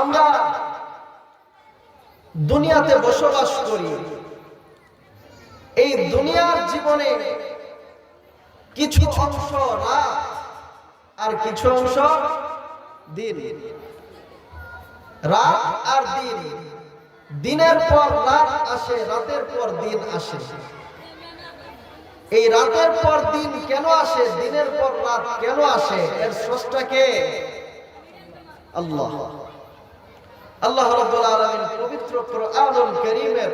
আমরা দুনিয়াতে বসবাস করি। এই দুনিয়ার জীবনে কিছু অংশ রাত আর কিছু অংশ দিন। রাত আর দিন, দিনের পর রাত আসে, রাতের পর দিন আসে। এই রাতের পর দিন কেন আসে, দিনের পর রাত কেন আসে, এর স্রষ্টা কে? আল্লাহ। আল্লাহ রাব্বুল আলামিন পবিত্র কোরআনুল কারীমের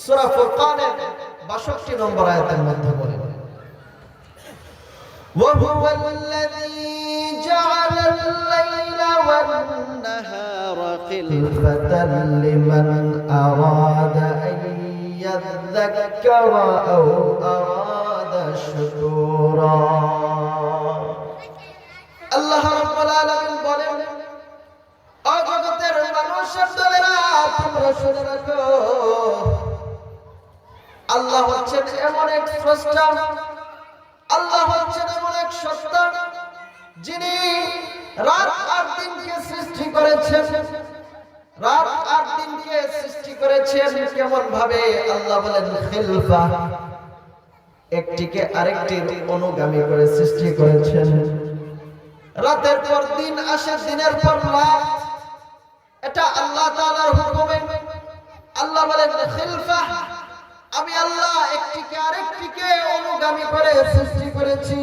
সূরা ফুরকানের ৬২ নম্বর আয়াতের মধ্যে বলেন, وَهُوَ الَّذِي جَعَلَ اللَّيْلَ وَالنَّهَارَ خِلْفَةً لِمَنْ أَرَادَ أَنْ يَذَّكَّرَ أَوْ أَرَادَ شُكُورًا। আল্লাহ রাব্বুল আলামিন বলেন, ও জগতের মানুষের দলেরা, তোমরা শুনে রাখো, আল্লাহ হচ্ছেন এমন এক স্রষ্টা, আল্লাহ হচ্ছেন এমন এক সত্তা, যিনি রাত আর দিনকে সৃষ্টি করেছেন। রাত আর দিনকে সৃষ্টি করেছেন কেমন ভাবে? আল্লাহ বলেন খিলফা, একটিকে আরেকটির অনুগামী করে সৃষ্টি করেছেন। রাতের পর দিন আসে, দিনের পর রাত, এটা আল্লাহ তাআলার হুকুমে। আল্লাহ বলেন খিলফা, আমি আল্লাহ একটিকে আরেকটিকে অনুগামী করে সৃষ্টি করেছি।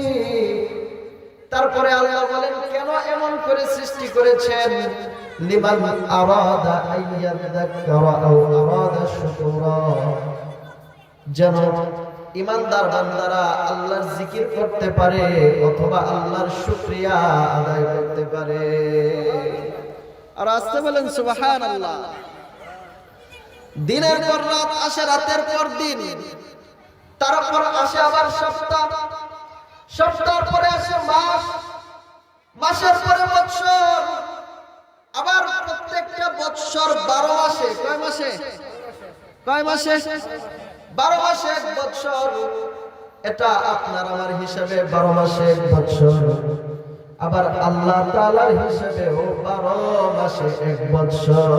তারপরে আল্লাহ বলেন কেন এমন করে সৃষ্টি করেছেন? লিমান আরাদা আইয়াযাক্কারা আও আরাদা শুকুরা, যেন ঈমানদার বান্দারা আল্লাহর জিকির করতে পারে অথবা আল্লাহর শুকরিয়া আদায় করতে পারে। আর আসতে বলেন সুবহানাল্লাহ। দিনের পর রাত আসে, রাতের পর দিন, তারপর আসে আবার সপ্তাহ, সপ্তাহের পরে আসে মাস, মাসের পরে বৎসর, আবার প্রত্যেকটা বৎসর 12 মাসে, কয় মাসে? কয় মাসে? 12 মাসে এক বৎসর। এটা আপনার আমার হিসাবে 12 মাসে এক বৎসর, আবার আল্লাহ তাআলার হিসাবেও 12 মাসে এক বৎসর।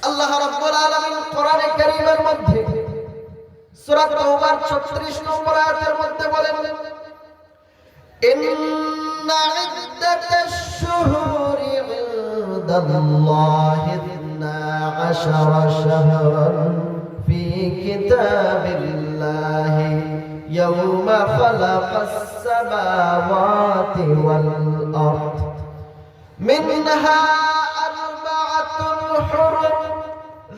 আল্লাহ রাব্বুল আলামিন কোরআনে কারীমের মধ্যে সূরা তাওবার ৩৬ নম্বর আয়াতের মধ্যে বলেন, ইন্না ইদ্দাতাশ শুহুরি ইনদাল্লাহি 12 শাহরান ফি কিতাবিল্লাহি ইয়াওমা খালাকাস সামাওয়াতি ওয়াল আরদ মিনহা আরবাআতুন হুরুম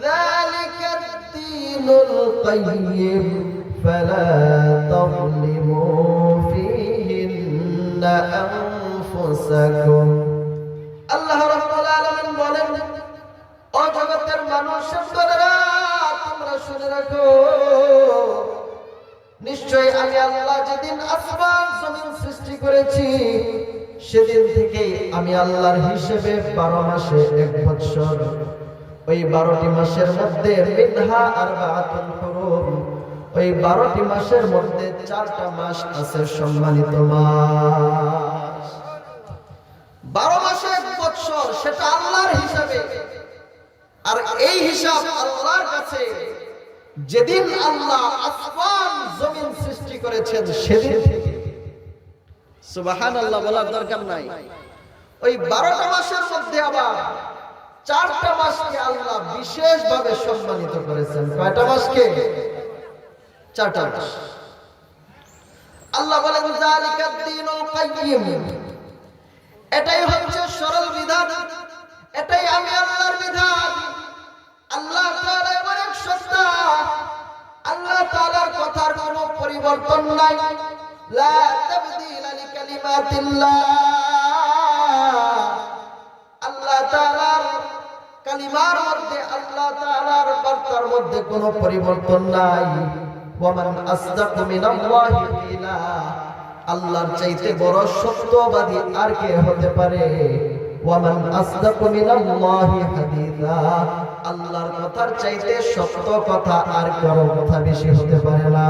ذلك الدين القيم فلا تظلموا فيهن أنفسكم। আল্লাহ রাব্বুল আলামিন বলেন, ও জগতের মানুষের দলেরা, তোমরা শুনে রাখো, নিশ্চয়ই আমি আল্লাহ যেদিন আসমান জমিন সৃষ্টি করেছি, সেদিন থেকে আমি আল্লাহর হিসেবে 12 মাসে এক বৎসর। ওই 12টি মাসের মধ্যে মিনহা আরবাআতুন হুরুম, ওই 12টি মাসের মধ্যে 4টা মাস আছে সম্মানিত মাস। 12 মাসে এক বৎসর, সেটা আল্লাহর হিসাবে। আর এই হিসাব আল্লাহর কাছে যেদিন আল্লাহ আসমান জমিন সৃষ্টি করেছেন সেদিন থেকে। সুবহানাল্লাহ বলার দরকার নাই। ওই 12টা মাসের মধ্যে আবার 4টা মাসকে আল্লাহ বিশেষভাবে সম্মানিত করেছেন। কয়টা মাসকে? 4টা মাস। আল্লাহ বলেন যালিকাদ দীনুল কাইয়্যিম, এটাই হচ্ছে সরল বিধান, এটাই আমি আল্লাহর বিধান। আল্লাহ তাআলা এমন এক সত্তা, আল্লাহ তাআলার কথার কোনো পরিবর্তন নাই। লা তাবদীলা লিকালিমাতিল্লাহ, আল্লাহ তাআলার কালিমার মধ্যে, আল্লাহ তাআলার বার্তার মধ্যে কোনো পরিবর্তন নাই। ওয়ামান আসদাকু মিনাল্লাহি কিলা, আল্লাহর চাইতে বড় সত্যবাদী আর কে হতে পারে? ওয়ামান আসদাকু মিনাল্লাহি হাদিসা, আল্লাহর কথার চাইতে সত্য কথা আর কারো কথা বেশি হতে পারে না।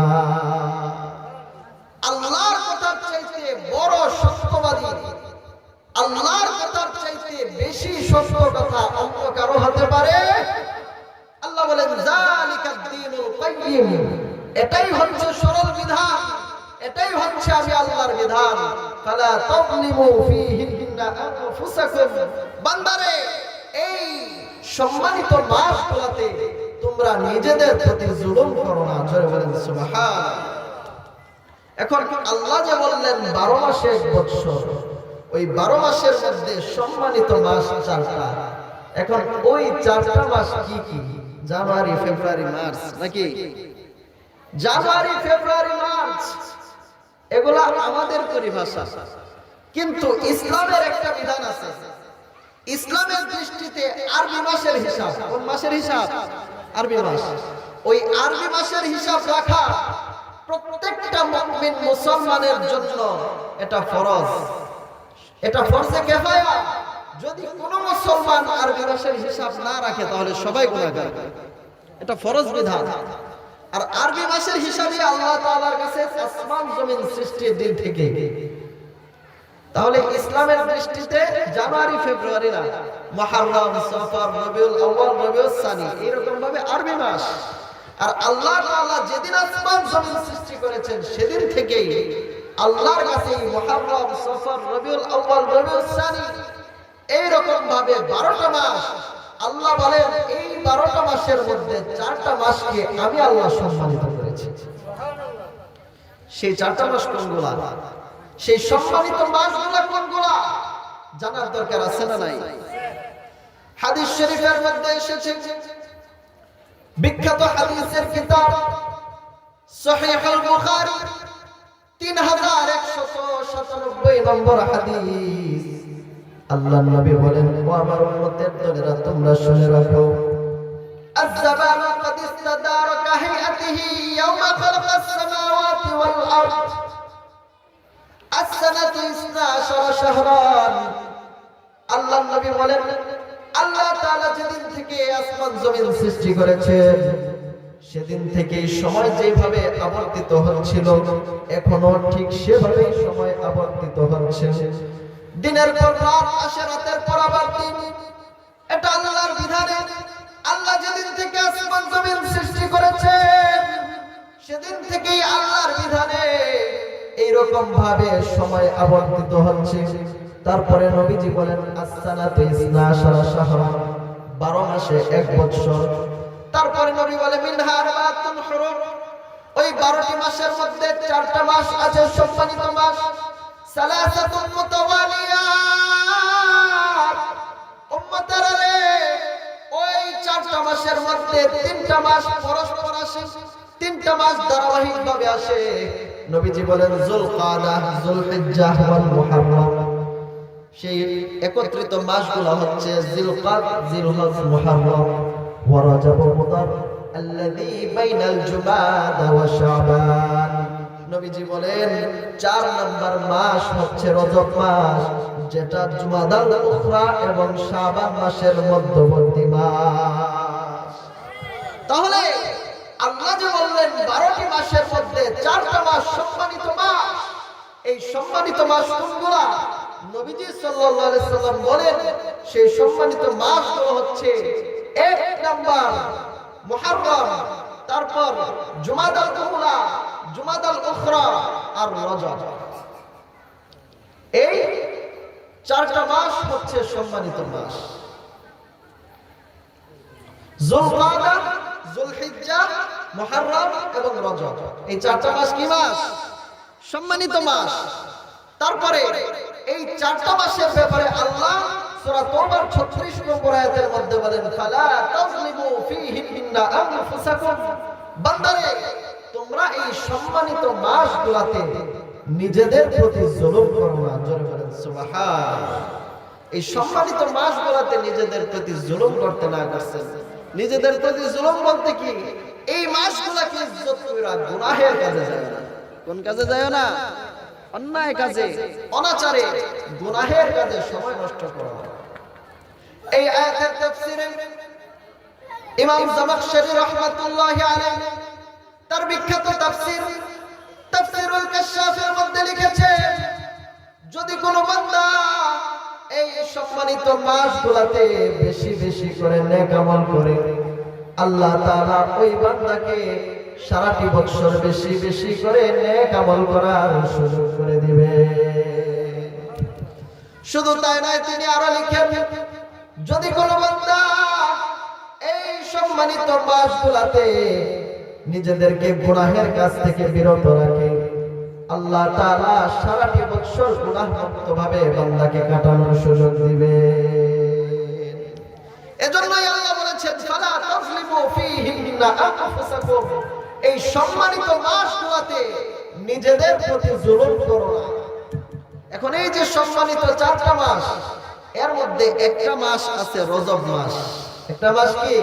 আল্লাহর কথার চাইতে বড় সত্যবাদী, আল্লাহর কথার চাইতে বেশি সত্য কথা অন্য কারো হতে পারে? আল্লাহ বলেন যালিকাদ দীনুল কাইয়্যিম, এটাই হচ্ছে সরল বিধান, এটাই হচ্ছে আমি আল্লাহর বিধান। ফালা তাযলিমু ফীহিন্না আনফুসাকুম, বান্দারে এই সম্মানিত মাসগুলোতে তোমরা নিজেদের প্রতি জুলুম করো না। জোরে বলেন সুবহানাল্লাহ। এখন আল্লাহ যে বললেন 12 মাসে এক বছর, ওই 12 মাসের মধ্যে সম্মানিত মাস 4টা। এখন ওই 4টা মাস কি কি? জানুয়ারি, ফেব্রুয়ারি, মার্চ, নাকি? জানুয়ারি, ফেব্রুয়ারি, মার্চ এগুলা আমাদের পরিভাষা, কিন্তু ইসলামের একটা বিধান আছে। ইসলামের দৃষ্টিতে আরবি মাসের হিসাব, কোন মাসের হিসাব? আরবি মাস। ওই আরবি মাসের হিসাব রাখা প্রত্যেকটা মুমিন মুসলমানের জন্য এটা ফরজ, এটা ফরজে কিফায়া। যদি কোনো মুসলমান আরবি মাসের হিসাব না রাখে তাহলে সবাই গুনাহগার, এটা ফরজ বিধান। আর আরবি মাসের হিসাবে আল্লাহ তাআলার কাছে আসমান জমিন সৃষ্টির দিন থেকে। তাহলে ইসলামের দৃষ্টিতে জানুয়ারি, ফেব্রুয়ারি না, মুহররম, সফর, রবিউল আউয়াল, রবিউল সানি, এরকম ভাবে আরবি মাস। আর আল্লাহ তাআলা যেদিন আসমান জমিন সৃষ্টি করেছেন সেদিন থেকেই আল্লাহর কাছে মুহররম, সফর, রবিউল আউয়াল, রবিউল সানি এইরকম ভাবে 12টা মাস। আল্লাহ বলেন এই 12টা মাসের মধ্যে 4টা মাসকে আমি আল্লাহ সম্মানিত করেছি। সেই 4টা মাস কোনগুলা? সেই সম্মানিত মাসগুলা কোনগুলা জানার দরকার আছে না নাই? হাদিস শরীফের মধ্যে এসেছে, বিখ্যাত হাদিসের কিতাব সহিহুল বুখারী 3197 নম্বর হাদিস। আল্লাহর নবী বলেন, ও আমার উম্মতের দলেরা তোমরা শুনে রাখো, আয-যামানু ক্বাদ ইসতাদারা কাহিয়াতিহি ইয়াওমা খালাকাস সামাওয়াতি ওয়াল আরদ, আস-সানাতু 12 শাহরান। আল্লাহর নবী বলেন, আল্লাহ তাআলা যেদিন থেকে আসমান জমিন সৃষ্টি করেছেন সেদিন থেকে সময় যেভাবে আবর্তিত হচ্ছিল এখনো ঠিক সেভাবেই সময় আবর্তিত হচ্ছে। দিনের পর রাত আসে, রাতের পর আবার দিন, এটা আল্লাহর বিধানে। আল্লাহ যেদিন থেকে আসমান জমিন সৃষ্টি করেছেন সেদিন থেকেই আল্লাহর বিধানে এইরকম ভাবে সময় আবর্তিত হচ্ছে। তারপরে নবীজি বলেন, আস-সানাতু 12 শাহরান, 12 মাসে এক বছর। তারপরে নবী বলে, মিনহা আরবাতুন হুরুম, ওই 12টি মাসের মধ্যে 4টা মাস আছে সম্মানিত মাস। সালাসাতুন মুতাওয়ালিয়াত, উম্মতেরা রে ওই 4টা মাসের মধ্যে 3টা মাস পরস্পর আসে, 3টা মাস ধারাবাহিকভাবে আসে। নবীজি বলেন, যুলকাদা, যুলহিজ্জাহ ওয়াল মুহররম। সেই একত্রিত মাসগুলো হচ্ছে জিলকাদ, জিলহজ, মুহররম ওয়া রজব, মুদার, আল্লাযী বাইনাল জুমাদা ওয়া শাবান। নবীজি বলেন 4 নম্বর মাস হচ্ছে রজব মাস, যেটা জুমাদাল উখরা এবং শাবান মাসের মধ্যবর্তী মাস। তাহলে আল্লাহ যে বললেন 12টি মাসের মধ্যে 4টা মাস সম্মানিত মাস, এই সম্মানিত মাস কোনগুলা? নবীজি সাল্লাল্লাহু আলাইহি সাল্লাম বলেন সেই সম্মানিত মাসগুলো হচ্ছে 1 নাম্বার মুহররম, তারপর জুমাদাল উলা, জুমাদাল উখরা আর রজব। এই 4টা মাস হচ্ছে সম্মানিত মাস। যুলকাদা, যুলহিজ্জা, মুহররম এবং রজব, এই 4টা মাস কি মাস? সম্মানিত মাস। তারপরে এই 4টা মাসের ব্যাপারে আল্লাহ সূরা তাওবার 36 নম্বর আয়াতের মধ্যে বলেন, ফালা তাযলিমু ফীহিন্না আনফুসাকুম, বান্দারে তোমরা এই সম্মানিত মাসগুলোতে নিজেদের প্রতি জুলুম করো না। জোরে বলেন সুবহানাল্লাহ। এই সম্মানিত মাসগুলোতে নিজেদের প্রতি জুলুম করতে না করছেন। নিজেদের প্রতি জুলুম বলতে কি? এই মাসগুলোকে ইজ্জত কইরা গুনাহের কাজে যায় না। কোন কাজে যায় না? অন্যায় কাজে, অনাচারে, গুনাহের কাজে সময় নষ্ট করো না। এই আয়াতের তাফসীরে ইমাম জামাখশরী রাহমাতুল্লাহি আলাইহি তার বিখ্যাত তাফসীর তাফসীরুল কাশশাফের মধ্যে লিখেছেন, যদি কোনো বান্দা এই সম্মানিত মাসগুলোতে বেশি বেশি করে নেক আমল করে আল্লাহ তাআলা ওই বান্দাকে সারাটি বছর বেশি বেশি করে নেক আমল করার সুযোগ করে দিবে। শুধু তাই নয়, তিনি আরো লিখেন, যদি কোনো বান্দা এই সম্মানিত মাসগুলোতে নিজেদেরকে গুনাহের কাছ থেকে বিরত রাখে, আল্লাহ তাআলা সারাটি বছর গুনাহমুক্ত ভাবে বান্দাকে কাটানোর সুযোগ দিবে। এজন্যই আল্লাহ বলেছেন, ফালা তাজলিমু ফীহিন্না আনফুসাকুম, এই সম্মানিত মাসগুলোতে নিজেদের প্রতি জুলুম করো না। এখন এই যে সম্মানিত 4টা মাস, এর মধ্যে একটা মাস আছে রজব মাস। একটা মাস কি?